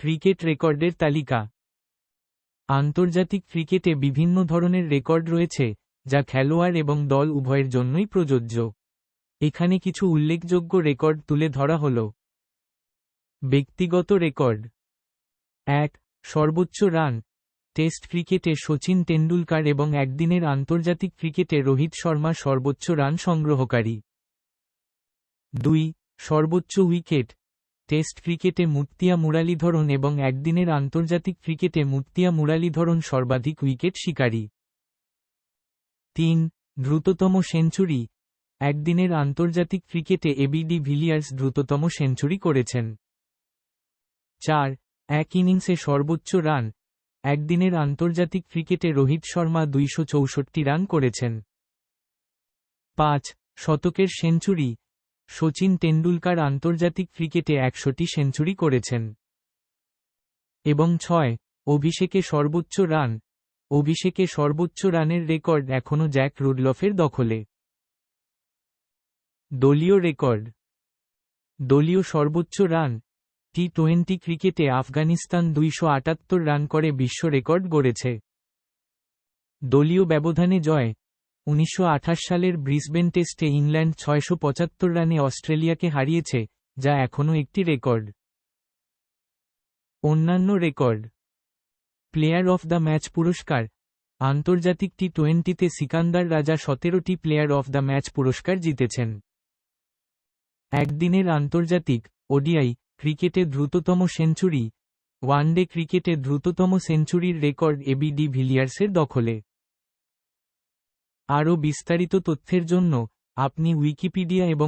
Cricket রেকর্ডের তালিকা। আন্তর্জাতিক ক্রিকেটে বিভিন্ন ধরনের রেকর্ড রয়েছে, যা খেলোয়াড় এবং দল উভয়ের জন্যই প্রযোজ্য। এখানে কিছু উল্লেখযোগ্য রেকর্ড তুলে ধরা হল। ব্যক্তিগত রেকর্ড। ১. সর্বোচ্চ রান। টেস্ট ক্রিকেটে সচিন তেন্ডুলকর এবং একদিনের আন্তর্জাতিক ক্রিকেটে রোহিত শর্মা সর্বোচ্চ রান সংগ্রহকারী। ২. সর্বোচ্চ উইকেট। টেস্ট ক্রিকেটে মুত্তিয়া মুরালীধরন এবং একদিনের আন্তর্জাতিক ক্রিকেটে মুত্তিয়া মুরালীধরন সর্বাধিক উইকেট শিকারী। ৩. দ্রুততম সেঞ্চুরি। একদিনের আন্তর্জাতিক ক্রিকেটে এবি ভিলিয়ার্স দ্রুততম সেঞ্চুরি করেছেন। ৪. এক ইনিংসে সর্বোচ্চ রান। একদিনের আন্তর্জাতিক ক্রিকেটে রোহিত শর্মা ২৬৪ রান করেছেন। ৫. শতকের সেঞ্চুরি। সচিন তেন্ডুলকর আন্তর্জাতিক ক্রিকেটে ১০০টি সেঞ্চুরি করেছেন। এবং ৬. অভিষেকে সর্বোচ্চ রান। অভিষেকে সর্বোচ্চ রানের রেকর্ড এখনও জ্যাক রুডলফের দখলে। দলীয় রেকর্ড। দলীয় সর্বোচ্চ রান। টি-20 ক্রিকেটে আফগানিস্তান ২৭৮ রান করে বিশ্ব রেকর্ড গড়েছে। দলীয় ব্যবধানে জয়। ১৯২৮ সালের ব্রিসবেন টেস্টে ইংল্যান্ড ৬৭৫ রানে অস্ট্রেলিয়াকে হারিয়েছে, যা এখনও একটি রেকর্ড। অন্যান্য record. Player of the match পুরস্কার। আন্তর্জাতিক টি-20তে সিকান্দার রাজা ১৭টি প্লেয়ার অফ দ্য ম্যাচ পুরস্কার জিতেছেন। একদিনের আন্তর্জাতিক ওডিআই ক্রিকেটে দ্রুততম সেঞ্চুরি। ওয়ানডে ক্রিকেটে দ্রুততম সেঞ্চুরির রেকর্ড এবি ভিলিয়ার্সের দখলে। আরও বিস্তারিত তথ্যের জন্য আপনি উইকিপিডিয়া এবং